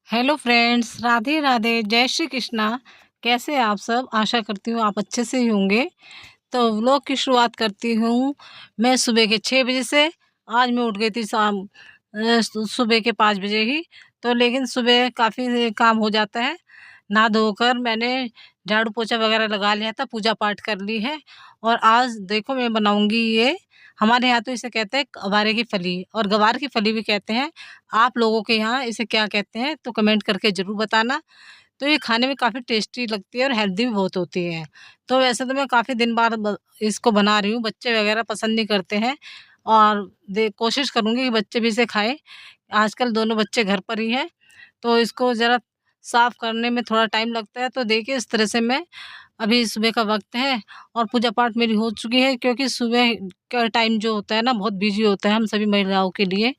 Hello friends, Radhe Radhe, जय श्री कृष्णा। कैसे हैं आप सब? आशा करती हूँ आप अच्छे से ही होंगे। तो व्लॉग की शुरुआत करती हूँ मैं सुबह के 6 बजे से। आज मैं उठ गई थी सुबह के 5 बजे ही। तो लेकिन सुबह काफ़ी काम हो जाता है। नहा धोकर मैंने झाड़ू पोछा वगैरह लगा लिया था, पूजा पाठ कर ली है। और आज देखो मैं बनाऊंगी ये, हमारे यहाँ तो इसे कहते हैं गवारे की फली, और गवार की फली भी कहते हैं। आप लोगों के यहाँ इसे क्या कहते हैं तो कमेंट करके ज़रूर बताना। तो ये खाने में काफ़ी टेस्टी लगती है और हेल्दी भी बहुत होती है। तो वैसे तो मैं काफ़ी दिन बाद इसको बना रही हूँ, बच्चे वगैरह पसंद नहीं करते हैं। और कोशिश करूँगी कि बच्चे भी इसे खाएं। आजकल दोनों बच्चे घर पर ही हैं, तो इसको ज़रा साफ़ करने में थोड़ा टाइम लगता है। तो देखिए इस तरह से मैं, अभी सुबह का वक्त है और पूजा पाठ मेरी हो चुकी है, क्योंकि सुबह का टाइम जो होता है ना बहुत बिजी होता है हम सभी महिलाओं के लिए।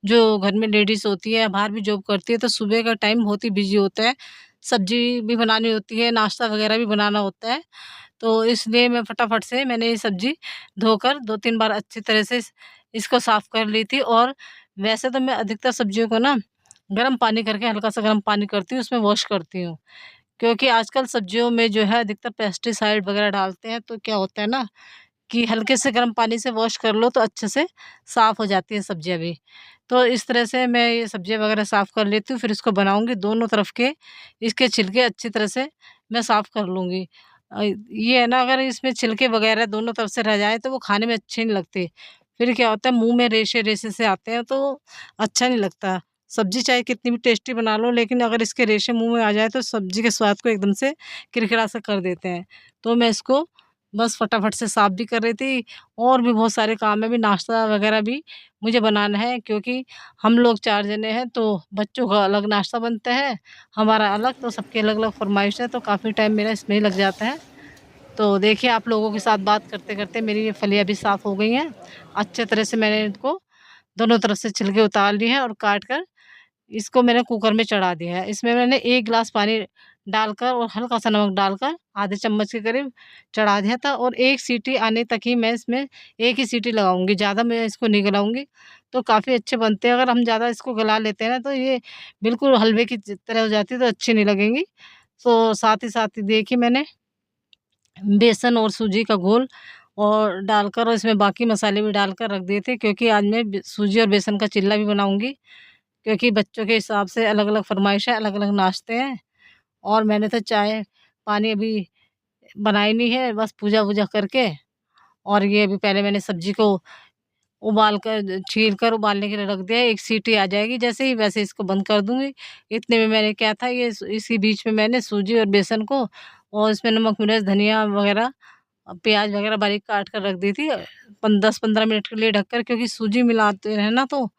जो घर में लेडीज़ होती है, बाहर भी जॉब करती है, तो सुबह का टाइम बहुत ही बिजी होता है। सब्जी भी बनानी होती है, नाश्ता वगैरह भी बनाना होता है। तो इसलिए मैं फटाफट से मैंने ये सब्जी धोकर 2-3 बार अच्छी तरह से इसको साफ़ कर ली थी। और वैसे तो मैं अधिकतर सब्जियों को ना गर्म पानी करके, हल्का सा गर्म पानी करती हूँ, उसमें वॉश करती हूँ। क्योंकि आजकल सब्जियों में जो है अधिकतर पेस्टिसाइड वगैरह डालते हैं, तो क्या होता है ना कि हल्के से गर्म पानी से वॉश कर लो तो अच्छे से साफ़ हो जाती है सब्जियाँ भी। तो इस तरह से मैं ये सब्जियाँ वगैरह साफ़ कर लेती हूँ, फिर इसको बनाऊँगी। दोनों तरफ के इसके छिलके अच्छी तरह से मैं साफ़ कर लूँगी। ये है ना, अगर इसमें छिलके वगैरह दोनों तरफ से रह जाए तो वो खाने में अच्छे नहीं लगते। फिर क्या होता है, मुँह में रेशे-रेशे से आते हैं, तो अच्छा नहीं लगता। सब्ज़ी चाहे कितनी भी टेस्टी बना लो, लेकिन अगर इसके रेशे मुँह में आ जाए तो सब्ज़ी के स्वाद को एकदम से किरकिरा सा कर देते हैं। तो मैं इसको बस फटाफट से साफ़ भी कर रही थी। और भी बहुत सारे काम है, अभी नाश्ता वगैरह भी मुझे बनाना है, क्योंकि हम लोग 4 जने हैं, तो बच्चों का अलग नाश्ता बनता है, हमारा अलग, तो सबकी अलग-अलग फ़रमाइश है, तो काफ़ी टाइम मेरा इसमें ही लग जाता है। तो देखिए आप लोगों के साथ बात करते-करते मेरी ये फलियाँ भी साफ़ हो गई हैं। अच्छे तरह से मैंने इनको दोनों तरफ से छिलके उतार लिए हैं और काट कर इसको मैंने कुकर में चढ़ा दिया है। इसमें मैंने 1 गिलास पानी डालकर और हल्का-सा नमक डालकर आधे चम्मच के करीब चढ़ा दिया था, और 1 सीटी आने तक ही मैं इसमें 1 ही सीटी लगाऊँगी, ज़्यादा मैं इसको नहीं गलाऊँगी। तो काफ़ी अच्छे बनते हैं। अगर हम ज़्यादा इसको गला लेते हैं ना, तो ये बिल्कुल हलवे की तरह हो जाती है, तो अच्छी नहीं लगेंगी। तो साथ ही देखिए मैंने बेसन और सूजी का घोल और डालकर, और इसमें बाकी मसाले भी डालकर रख दिए थे, क्योंकि आज मैं सूजी और बेसन का चिल्ला भी बनाऊँगी। क्योंकि बच्चों के हिसाब से अलग-अलग फ़रमाइश है, अलग-अलग नाश्ते हैं। और मैंने तो चाय पानी अभी बनाई नहीं है, बस पूजा-वूजा करके। और ये अभी पहले मैंने सब्ज़ी को उबाल कर, छील कर उबालने के लिए रख दिया है। 1 सीटी आ जाएगी जैसे ही, वैसे इसको बंद कर दूँगी। इतने में मैंने क्या था, ये इसी बीच में मैंने सूजी और बेसन को, और इसमें नमक, मिर्च, धनिया वग़ैरह, प्याज़ वग़ैरह बारीक काट कर रख दी थी। 10-15 मिनट के लिए ढककर, क्योंकि सूजी मिलाते हैं ना, तो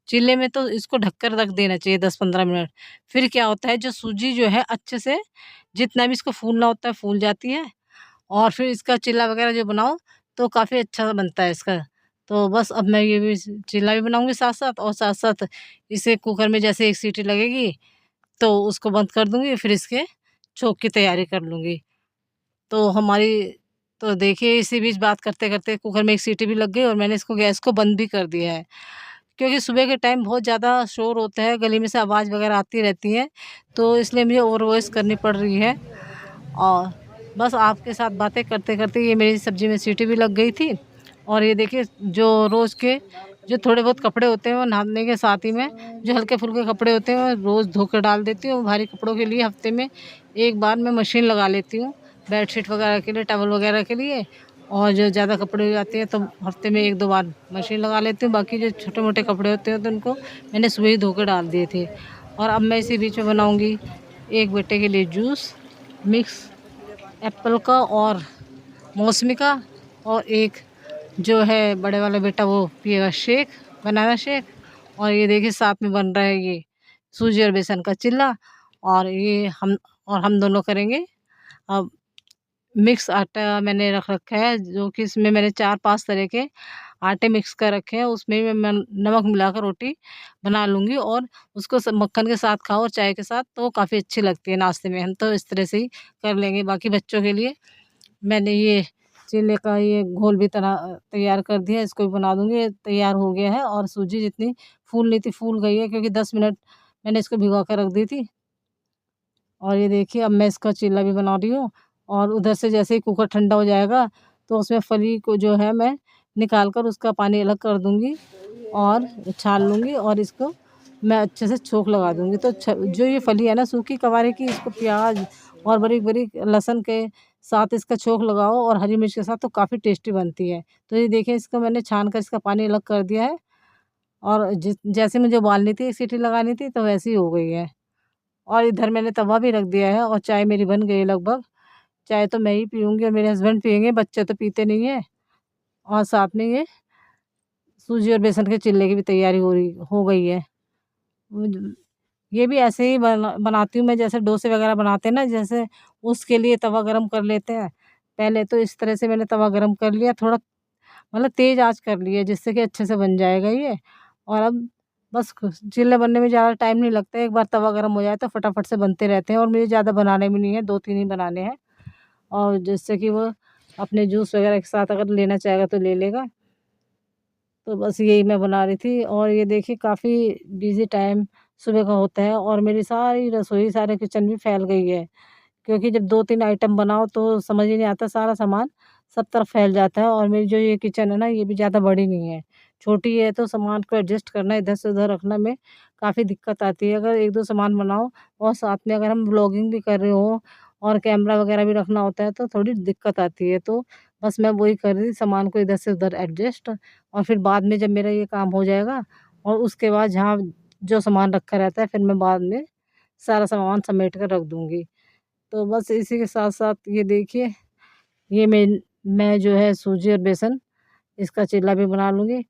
चीले में तो इसको ढककर रख देना चाहिए 10-15 मिनट। फिर क्या होता है, जो सूजी जो है अच्छे से, जितना भी इसको फूलना होता है फूल जाती है। और फिर इसका चिल्ला वग़ैरह जो बनाओ तो काफ़ी अच्छा बनता है इसका। तो बस अब मैं ये भी चिल्ला भी बनाऊँगी साथ-साथ, और साथ-साथ इसे कुकर में जैसे 1 सीटी लगेगी तो उसको बंद कर दूँगी, फिर इसके छोंक की तैयारी कर लूँगी। तो हमारी, तो देखिए इसी बीच बात करते-करते कुकर में 1 सीटी भी लग गई, और मैंने इसको गैस को बंद भी कर दिया है। क्योंकि सुबह के टाइम बहुत ज़्यादा शोर होता है, गली में से आवाज़ वग़ैरह आती रहती है, तो इसलिए मुझे ओवर वॉइस करनी पड़ रही है। और बस आपके साथ बातें करते-करते ये मेरी सब्ज़ी में सीटी भी लग गई थी। और ये देखिए, जो रोज़ के जो थोड़े बहुत कपड़े होते हैं, वो नहाने के साथ ही में जो हल्के-फुल्के कपड़े होते हैं, वो रोज़ धो के डाल देती हूँ। भारी कपड़ों के लिए हफ़्ते में 1 बार मैं मशीन लगा लेती हूँ, बेडशीट वग़ैरह के लिए, टॉवल वग़ैरह के लिए। और जो ज़्यादा कपड़े हो जाते हैं तो हफ़्ते में 1-2 बार मशीन लगा लेती हूँ। बाकी जो छोटे-मोटे कपड़े होते हैं तो उनको मैंने सुबह ही धो के डाल दिए थे। और अब मैं इसी बीच में बनाऊँगी एक बेटे के लिए जूस, मिक्स एप्पल का और मौसमी का, और एक जो है बड़े वाला बेटा वो पिएगा शेक, बनाना शेक। और ये देखिए साथ में बन रहा है ये सूजी और बेसन का चिल्ला। और ये हम दोनों करेंगे। अब मिक्स आटा मैंने रख रखा है, जो कि इसमें मैंने 4-5 तरह के आटे मिक्स कर रखे हैं, उसमें भी मैं नमक मिलाकर रोटी बना लूँगी। और उसको मक्खन के साथ खाओ और चाय के साथ, तो वो काफ़ी अच्छी लगती है नाश्ते में। हम तो इस तरह से ही कर लेंगे। बाकी बच्चों के लिए मैंने ये चिल्ले का ये घोल भी तैयार कर दिया है, इसको भी बना दूँगी। ये तैयार हो गया है, और सूजी जितनी फूलनी थी फूल गई है, क्योंकि 10 मिनट मैंने इसको भिगो कर रख दी थी। और ये देखिए अब मैं इसका चीला भी बना रही हूँ। और उधर से जैसे ही कुकर ठंडा हो जाएगा तो उसमें फली को जो है मैं निकाल कर उसका पानी अलग कर दूँगी और छान लूँगी और इसको मैं अच्छे से छोंक लगा दूँगी। तो जो ये फली है ना सूखी कवारे की, इसको प्याज़ और बारीक-बारीक लहसुन के साथ इसका छोंक लगाओ और हरी मिर्च के साथ, तो काफ़ी टेस्टी बनती है। तो ये देखिए इसको मैंने छान कर इसका पानी अलग कर दिया है और जैसे मुझे उबालनी थी, 1 सीटी लगानी थी, तो वैसे ही हो गई है। और इधर मैंने तवा भी रख दिया है और चाय मेरी बन गई है लगभग। चाय तो मैं ही पीऊँगी और मेरे हस्बैंड पिएँगे, बच्चे तो पीते नहीं हैं। और साथ में ये सूजी और बेसन के चिल्ले की भी तैयारी हो गई है। मुझ ये भी ऐसे ही बनाती हूँ मैं, जैसे डोसे वगैरह बनाते हैं ना, जैसे उसके लिए तवा गरम कर लेते हैं। पहले तो इस तरह से मैंने तवा गरम कर लिया, थोड़ा मतलब तेज़ आँच कर ली है जिससे कि अच्छे से बन जाएगा ये। और अब बस चिल्ले बनने में ज़्यादा टाइम नहीं लगता है, एक बार तवा गरम हो जाए तो फटाफट से बनते रहते हैं और मुझे ज़्यादा बनाने भी नहीं है, 2-3 ही बनाने हैं। और जिससे कि वो अपने जूस वगैरह के साथ अगर लेना चाहेगा तो ले लेगा। तो बस यही मैं बना रही थी और ये देखिए काफ़ी बिज़ी टाइम सुबह का होता है और मेरी सारी रसोई, सारे किचन भी फैल गई है। क्योंकि जब 2-3 आइटम बनाओ तो समझ ही नहीं आता, सारा सामान सब तरफ फैल जाता है। और मेरी जो ये किचन है ना, ये भी ज़्यादा बड़ी नहीं है, छोटी है, तो सामान को एडजस्ट करना, इधर से उधर रखना में काफ़ी दिक्कत आती है। अगर 1-2 सामान बनाओ और साथ में अगर हम व्लॉगिंग भी कर रहे हो और कैमरा वगैरह भी रखना होता है तो थोड़ी दिक्कत आती है। तो बस मैं वही कर रही थी, सामान को इधर से उधर एडजस्ट। और फिर बाद में जब मेरा ये काम हो जाएगा और उसके बाद जहाँ जो सामान रखा रहता है, फिर मैं बाद में सारा सामान समेट कर रख दूँगी। तो बस इसी के साथ-साथ ये देखिए, ये मैं जो है सूजी और बेसन इसका चीला भी बना लूँगी।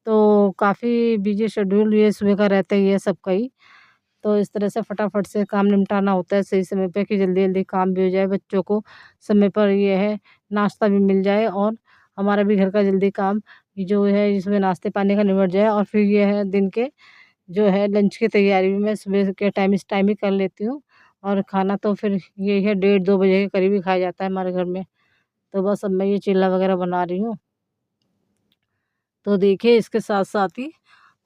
तो काफ़ी बिज़ी शेड्यूल ये सुबह का रहता ही है सबका ही। तो इस तरह से फटाफट से काम निपटाना होता है सही समय पे, कि जल्दी-जल्दी काम भी हो जाए, बच्चों को समय पर ये है नाश्ता भी मिल जाए और हमारा भी घर का जल्दी काम ये जो है इसमें नाश्ते पानी का निपट जाए। और फिर ये है दिन के जो है लंच की तैयारी भी मैं सुबह के टाइम इस टाइम ही कर लेती हूँ। और खाना तो फिर यही है 1:30-2 बजे के करीब ही खाया जाता है हमारे घर में। तो बस अब मैं ये चिल्ला वगैरह बना रही हूँ। तो देखिए इसके साथ-साथ ही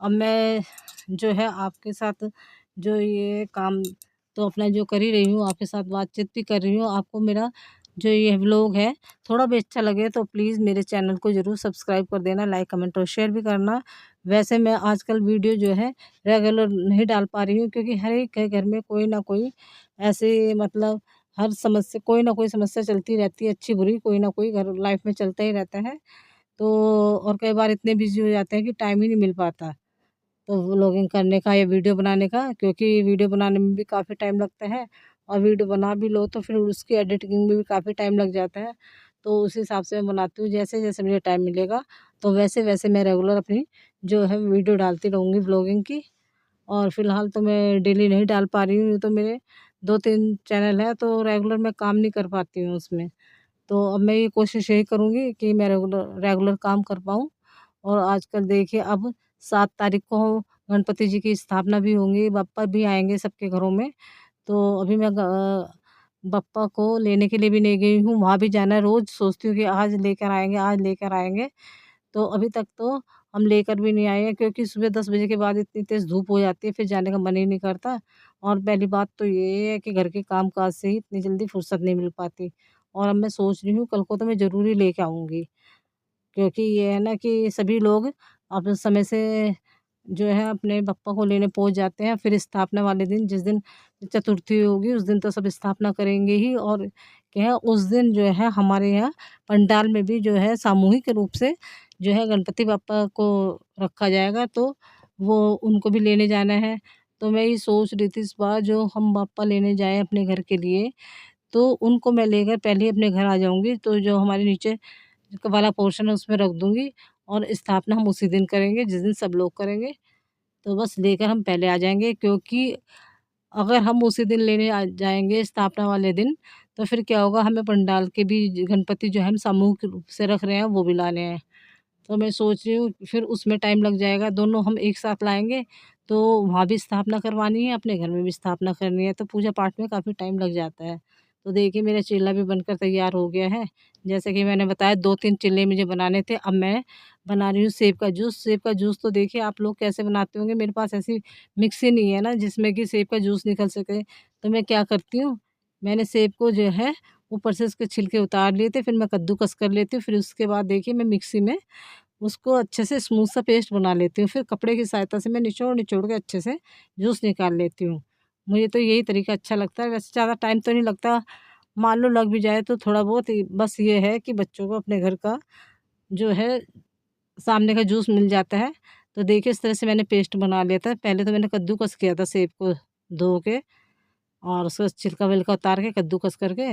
अब मैं जो है आपके साथ जो ये काम तो अपना जो कर ही रही हूँ, आपके साथ बातचीत भी कर रही हूँ। आपको मेरा जो ये व्लॉग है थोड़ा भी अच्छा लगे तो प्लीज़ मेरे चैनल को ज़रूर सब्सक्राइब कर देना, लाइक, कमेंट और शेयर भी करना। वैसे मैं आजकल वीडियो जो है रेगुलर नहीं डाल पा रही हूँ, क्योंकि हर एक के घर में कोई ना कोई ऐसे मतलब हर समस्या, कोई ना कोई समस्या चलती रहती है, अच्छी-बुरी कोई ना कोई घर लाइफ़ में चलता ही रहता है। तो और कई बार इतने बिज़ी हो जाते हैं कि टाइम ही नहीं मिल पाता। तो व्लॉगिंग करने का या वीडियो बनाने का, क्योंकि वीडियो बनाने में भी काफ़ी टाइम लगता है और वीडियो बना भी लो तो फिर उसकी एडिटिंग में भी काफ़ी टाइम लग जाता है। तो उस हिसाब से मैं बनाती हूँ, जैसे-जैसे मुझे टाइम मिलेगा तो वैसे-वैसे मैं रेगुलर अपनी जो है वीडियो डालती रहूँगी व्लॉगिंग की। और फ़िलहाल तो मैं डेली नहीं डाल पा रही हूँ, तो मेरे 2-3 चैनल हैं तो रेगुलर मैं काम नहीं कर पाती हूँ उसमें। तो अब मैं ये कोशिश यही करूँगी कि मैं रेगुलर रेगुलर काम कर पाऊँ। और आजकल देखिए अब 7 तारीख को गणपति जी की स्थापना भी होंगी, बप्पा भी आएँगे सबके घरों में। तो अभी मैं बप्पा को लेने के लिए भी नहीं गई हूँ, वहाँ भी जाना है। रोज़ सोचती हूँ कि आज लेकर आएँगे, आज लेकर आएँगे। तो अभी तक तो हम लेकर भी नहीं आए हैं, क्योंकि सुबह 10 बजे के बाद इतनी तेज़ धूप हो जाती है, फिर जाने का मन ही नहीं करता। और पहली बात तो ये है कि घर के काम-काज से ही इतनी जल्दी फुर्सत नहीं मिल पाती। और अब मैं सोच रही हूँ कल को तो मैं ज़रूर ही लेके आऊँगी। क्योंकि ये है ना कि सभी लोग अब समय से जो है अपने बप्पा को लेने पहुँच जाते हैं। फिर स्थापना वाले दिन, जिस दिन चतुर्थी होगी उस दिन तो सब स्थापना करेंगे ही। और क्या है उस दिन जो है हमारे यहाँ पंडाल में भी जो है सामूहिक रूप से जो है गणपति बप्पा को रखा जाएगा, तो वो उनको भी लेने जाना है। तो मैं ये सोच रही थी इस बार जो हम बप्पा लेने जाएँ अपने घर के लिए, तो उनको मैं लेकर पहले ही अपने घर आ जाऊँगी। तो जो हमारे नीचे वाला पोर्शन है उसमें रख दूँगी और स्थापना हम उसी दिन करेंगे जिस दिन सब लोग करेंगे। तो बस लेकर हम पहले आ जाएँगे, क्योंकि अगर हम उसी दिन लेने आ जाएँगे स्थापना वाले दिन, तो फिर क्या होगा, हमें पंडाल के भी गणपति जो है हम सामूहिक रूप से रख रहे हैं वो भी लाने हैं। तो मैं सोच रही हूँ फिर उसमें टाइम लग जाएगा, दोनों हम एक साथ लाएँगे तो वहाँ भी स्थापना करवानी है, अपने घर में भी स्थापना करनी है, तो पूजा पाठ में काफ़ी टाइम लग जाता है। तो देखिए मेरा चीला भी बनकर तैयार हो गया है। जैसे कि मैंने बताया 2-3 चिल्ले मुझे बनाने थे, अब मैं बना रही हूँ सेब का जूस। सेब का जूस तो देखिए आप लोग कैसे बनाते होंगे, मेरे पास ऐसी मिक्सी नहीं है ना जिसमें कि सेब का जूस निकल सके। तो मैं क्या करती हूँ, मैंने सेब को जो है ऊपर से उसके छिलके उतार लिए थे, फिर मैं कद्दूकस कर लेती हूँ। फिर उसके बाद देखिए मैं मिक्सी में उसको अच्छे से स्मूथ सा पेस्ट बना लेती हूँ। फिर कपड़े की सहायता से मैं निचोड़-निचोड़ के अच्छे से जूस निकाल लेती हूँ। मुझे तो यही तरीका अच्छा लगता है, वैसे ज़्यादा टाइम तो नहीं लगता, मान लो लग भी जाए तो थोड़ा बहुत ही, बस ये है कि बच्चों को अपने घर का जो है सामने का जूस मिल जाता है। तो देखिए इस तरह से मैंने पेस्ट बना लिया था। पहले तो मैंने कद्दूकस किया था सेब को धो के और उसका छिलका-विलका उतार के कद्दूकस करके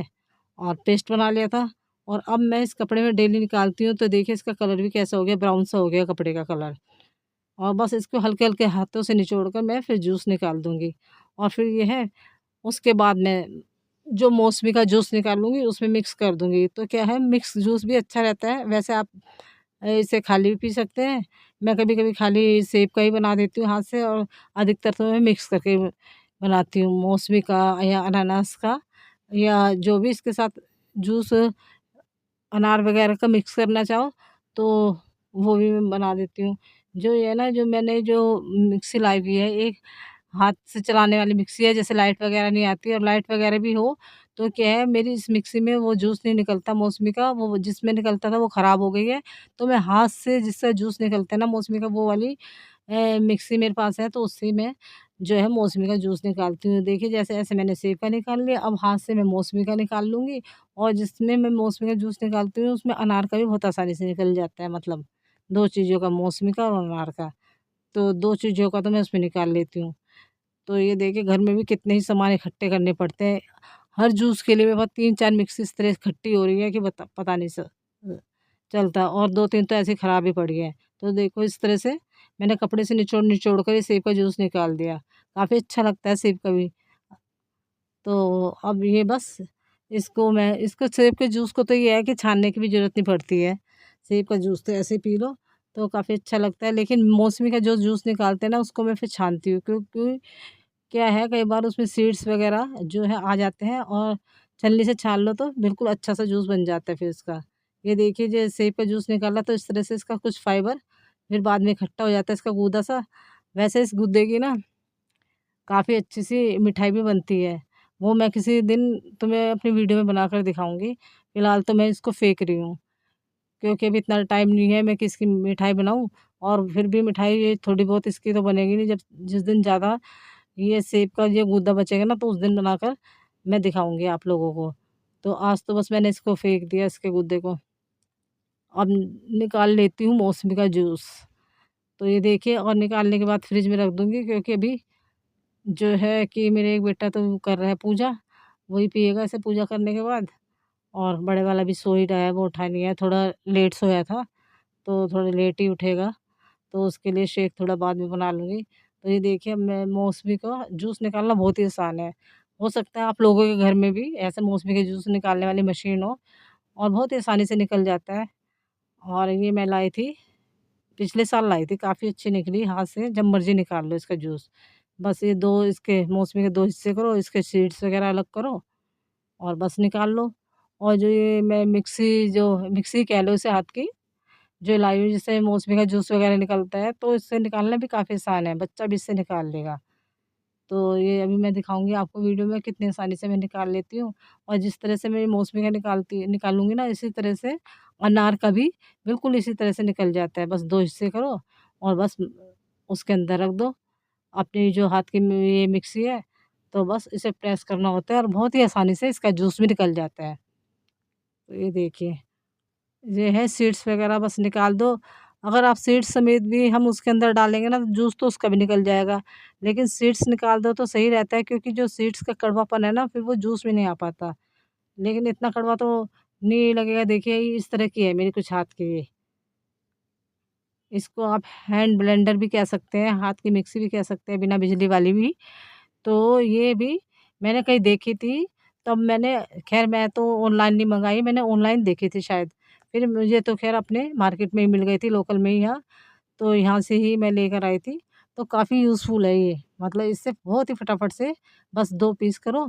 और पेस्ट बना लिया था। और अब मैं इस कपड़े में डेली निकालती हूँ तो देखिए इसका कलर भी कैसा हो गया, ब्राउन सा हो गया कपड़े का कलर। और बस इसको हल्के-हल्के हाथों से निचोड़ कर मैं फिर जूस निकाल दूँगी। और फिर ये है, उसके बाद मैं जो मौसमी का जूस निकालूँगी उसमें मिक्स कर दूँगी। तो क्या है, मिक्स जूस भी अच्छा रहता है। वैसे आप इसे खाली भी पी सकते हैं। मैं कभी-कभी खाली सेब का ही बना देती हूँ हाथ से, और अधिकतर तो मैं मिक्स करके बनाती हूँ, मौसमी का या अनानास का, या जो भी इसके साथ जूस अनार वगैरह का मिक्स करना चाहो तो वो भी मैं बना देती हूँ। जो ये है ना, जो मैंने जो मिक्सी लाई हुई है, एक हाथ से चलाने वाली मिक्सी है, जैसे लाइट वगैरह नहीं आती, और लाइट वगैरह भी हो तो क्या है, मेरी इस मिक्सी में वो जूस नहीं निकलता मौसमी का, वो जिसमें निकलता था वो ख़राब हो गई है। तो मैं हाथ से जिससे जूस निकलता है ना मौसमी का, वो वाली मिक्सी मेरे पास है, तो उससे मैं जो है मौसमी का जूस निकालती हूँ। देखिए जैसे ऐसे मैंने सेब का निकाल लिया, अब हाथ से मैं मौसमी का निकाल लूँगी। और जिसमें मैं मौसमी का जूस निकालती हूँ उसमें अनार का भी बहुत आसानी से निकल जाता है, मतलब 2 चीज़ों का, मौसमी का और अनार का। तो 2 चीज़ों का तो मैं उसमें निकाल लेती हूँ। तो ये देखिए घर में भी कितने ही सामान इकट्ठे करने पड़ते हैं। हर जूस के लिए मेरे पास 3-4 मिक्सी इस तरह इकट्ठी हो रही है कि पता नहीं चलता, और 2-3 तो ऐसे ही खराब ही पड़ी हैं। तो देखो इस तरह से मैंने कपड़े से निचोड़-निचोड़ कर ये सेब का जूस निकाल दिया। काफ़ी अच्छा लगता है सेब का भी। तो अब ये बस इसको सेब के जूस को तो ये है कि छानने की भी ज़रूरत नहीं पड़ती है। सेब का जूस तो ऐसे ही पी लो, तो काफ़ी अच्छा लगता है। लेकिन मौसमी का जो जूस निकालते हैं ना उसको मैं फिर छानती हूँ, क्योंकि क्या है, कई बार उसमें सीड्स वग़ैरह जो है आ जाते हैं, और छलनी से छान लो तो बिल्कुल अच्छा सा जूस बन जाता है फिर इसका। ये देखिए जो सेब का जूस निकाला तो इस तरह से इसका कुछ फाइबर फिर बाद में इकट्ठा हो जाता है, इसका गूदा सा। वैसे इस गूदे की ना काफ़ी अच्छी-सी मिठाई भी बनती है। वो मैं किसी दिन तुम्हें अपनी वीडियो में बनाकर दिखाऊँगी। फ़िलहाल तो मैं इसको फेंक रही हूँ, क्योंकि अभी इतना टाइम नहीं है मैं कि इसकी मिठाई बनाऊँ, और फिर भी मिठाई ये थोड़ी बहुत इसकी तो बनेगी नहीं, जब जिस दिन ज़्यादा ये सेब का ये गूदा बचेगा ना तो उस दिन बनाकर मैं दिखाऊँगी आप लोगों को। तो आज तो बस मैंने इसको फेंक दिया, इसके गूदे को। अब निकाल लेती हूँ मौसमी का जूस। तो ये देखिए, और निकालने के बाद फ्रिज में रख दूँगी, क्योंकि अभी जो है कि मेरे एक बेटा तो वो कर रहा है पूजा, वही पिएगा इसे पूजा करने के बाद। और बड़े वाला भी सो ही रहा है, वो उठा नहीं है, थोड़ा लेट सोया था, तो थोड़ा लेट ही उठेगा, तो उसके लिए शेक थोड़ा बाद में बना लूँगी। तो ये देखिए मैं मौसमी का जूस निकालना बहुत ही आसान है। हो सकता है आप लोगों के घर में भी ऐसे मौसमी के जूस निकालने वाली मशीन हो, और बहुत ही आसानी से निकल जाता है। और ये मैं लाई थी, पिछले साल लाई थी, काफ़ी अच्छी निकली हाथ से, जब मर्ज़ी निकाल लो इसका जूस। बस ये 2 इसके मौसमी के 2 हिस्से करो, इसके सीड्स वग़ैरह अलग करो और बस निकाल लो। और जो ये मैं मिक्सी कह लो इसे हाथ की, जो लाई हुई जिससे मौसमी का जूस वग़ैरह निकलता है, तो इससे निकालना भी काफ़ी आसान है, बच्चा भी इससे निकाल लेगा। तो ये अभी मैं दिखाऊँगी आपको वीडियो में कितनी आसानी से मैं निकाल लेती हूँ। और जिस तरह से मैं मौसमी का निकालूँगी ना, इसी तरह से अनार का भी बिल्कुल इसी तरह से निकल जाता है। बस 2 हिस्से करो और बस उसके अंदर रख दो। अपनी जो हाथ की ये मिक्सी है, तो बस इसे प्रेस करना होता है और बहुत ही आसानी से इसका जूस भी निकल जाता है। तो ये देखिए, ये है सीड्स वग़ैरह बस निकाल दो। अगर आप सीड्स समेत भी हम उसके अंदर डालेंगे ना, तो जूस तो उसका भी निकल जाएगा। लेकिन सीड्स निकाल दो तो सही रहता है, क्योंकि जो सीड्स का कड़वापन है ना, फिर वो जूस में नहीं आ पाता। लेकिन इतना कड़वा तो नहीं लगेगा। देखिए इस तरह की है मेरी कुछ हाथ की ये। इसको आप हैंड ब्लेंडर भी कह सकते हैं, हाथ की मिक्सी भी कह सकते हैं, बिना बिजली वाली भी। तो ये भी मैंने कहीं देखी थी, तब मैंने, ख़ैर मैं तो ऑनलाइन नहीं मँगाई, मैंने ऑनलाइन देखी थी शायद। फिर मुझे तो ख़ैर अपने मार्केट में ही मिल गई थी, लोकल में ही यहाँ, तो यहाँ से ही मैं लेकर आई थी। तो काफ़ी यूज़फुल है ये, मतलब इससे बहुत ही फटाफट से बस 2 पीस करो,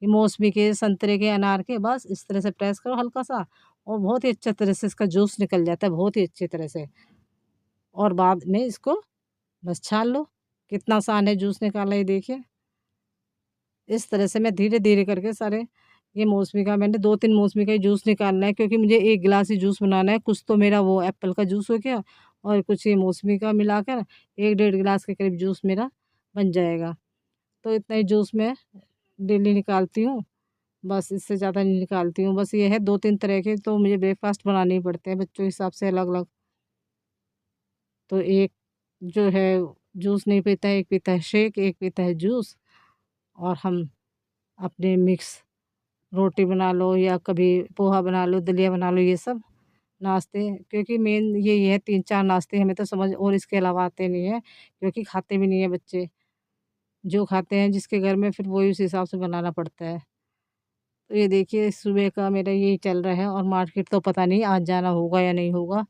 ये मौसमी के, संतरे के, अनार के, बस इस तरह से प्रेस करो हल्का सा और बहुत ही अच्छा तरह से इसका जूस निकल जाता है, बहुत ही अच्छी तरह से। और बाद में इसको बस छान लो। कितना आसान है जूस निकालना, ये देखिए। इस तरह से मैं धीरे-धीरे करके सारे ये मौसमी का, मैंने 2-3 मौसमी का ही जूस निकालना है, क्योंकि मुझे 1 गिलास ही जूस बनाना है। कुछ तो मेरा वो एप्पल का जूस हो गया और कुछ ये मौसमी का मिलाकर 1 डेढ़ गिलास के करीब जूस मेरा बन जाएगा। तो इतना ही जूस मैं डेली निकालती हूँ, बस इससे ज़्यादा नहीं निकालती हूँ। बस ये है 2-3 तरह के तो मुझे ब्रेकफ़ास्ट बनाने ही पड़ते हैं बच्चों के हिसाब से अलग-अलग। तो एक जो है जूस नहीं पीता है, एक पीता है शेक, एक पीता है जूस। और हम अपने मिक्स रोटी बना लो या कभी पोहा बना लो, दलिया बना लो, ये सब नाश्ते, क्योंकि मेन यही है 3-4 नाश्ते हमें तो समझ और इसके अलावा आते नहीं हैं, क्योंकि खाते भी नहीं हैं बच्चे। जो खाते हैं जिसके घर में फिर वही उस हिसाब से बनाना पड़ता है। तो ये देखिए सुबह का मेरा यही चल रहा है और मार्केट तो पता नहीं आज जाना होगा या नहीं होगा।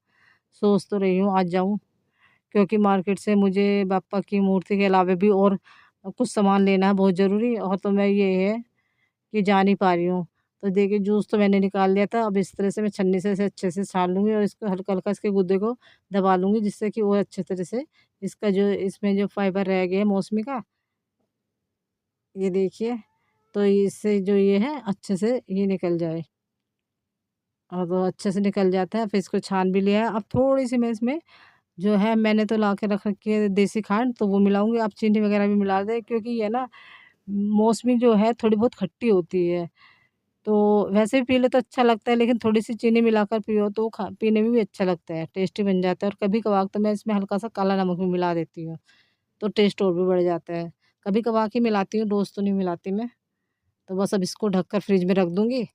सोच तो रही हूँ आज जाऊँ, क्योंकि मार्केट से मुझे बाप्पा की मूर्ति के अलावा भी और कुछ सामान लेना है बहुत ज़रूरी, और तो मैं ये है कि जा नहीं पा रही हूँ। तो देखिए जूस तो मैंने निकाल लिया था, अब इस तरह से मैं छन्नी से इसे अच्छे से छान लूँगी और इसको हल्का-हल्का इसके गुद्दे को दबा लूँगी, जिससे कि वो अच्छे तरह से इसका जो इसमें जो फाइबर रह गया है मौसमी का, ये देखिए, तो इससे जो ये है अच्छे से ये निकल जाए। और वो अच्छे से निकल जाता है, फिर इसको छान भी लिया है। अब थोड़ी-सी मैं इसमें जो है मैंने तो ला के रख रखी है देसी खांड, तो वो मिलाऊँगी। आप चीनी वगैरह भी मिला दें, क्योंकि ये ना मौसमी जो है थोड़ी बहुत खट्टी होती है। तो वैसे भी पी लो तो अच्छा लगता है, लेकिन थोड़ी-सी चीनी मिलाकर पियो तो खा पीने में भी अच्छा लगता है, टेस्टी बन जाता है। और कभी-कभार तो मैं इसमें हल्का-सा काला नमक भी मिला देती हूँ, तो टेस्ट और भी बढ़ जाता है। कभी-कभार ही मिलाती हूँ, रोज़ तो नहीं मिलाती मैं। तो बस अब इसको ढककर फ्रिज में रख दूँगी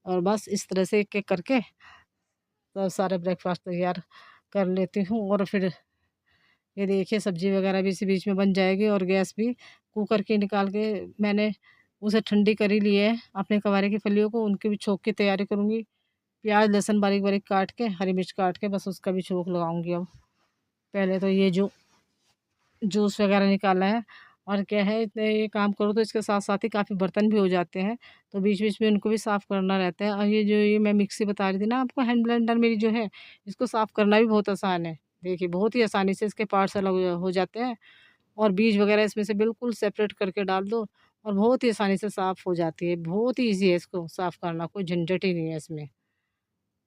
और बस इस तरह से एक-एक करके तो सारे ब्रेकफ़ास्ट तैयार कर लेती हूँ। और फिर ये देखिए सब्ज़ी वगैरह भी इसी बीच में बन जाएगी और गैस भी कुकर की निकाल के मैंने उसे ठंडी कर ही ली है, अपने कवारे की फलियों को, उनकी भी छोंक की तैयारी करूँगी। प्याज़, लहसुन बारीक-बारीक काट के, हरी मिर्च काट के बस उसका भी छोंक लगाऊँगी अब। पहले तो ये जो जूस वगैरह निकाला है, और क्या है इतने ये काम करो तो इसके साथ-साथ ही काफ़ी बर्तन भी हो जाते हैं, तो बीच-बीच में उनको भी साफ़ करना रहता है। और ये जो ये मैं मिक्सी बता रही थी ना आपको, हैंड ब्लेंडर मेरी जो है, इसको साफ़ करना भी बहुत आसान है। देखिए बहुत ही आसानी से इसके पार्ट्स अलग हो जाते हैं और बीज वगैरह इसमें से बिल्कुल सेपरेट करके डाल दो और बहुत ही आसानी से साफ़ हो जाती है। बहुत ही ईज़ी है इसको साफ़ करना, कोई झंझट ही नहीं है इसमें।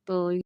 तो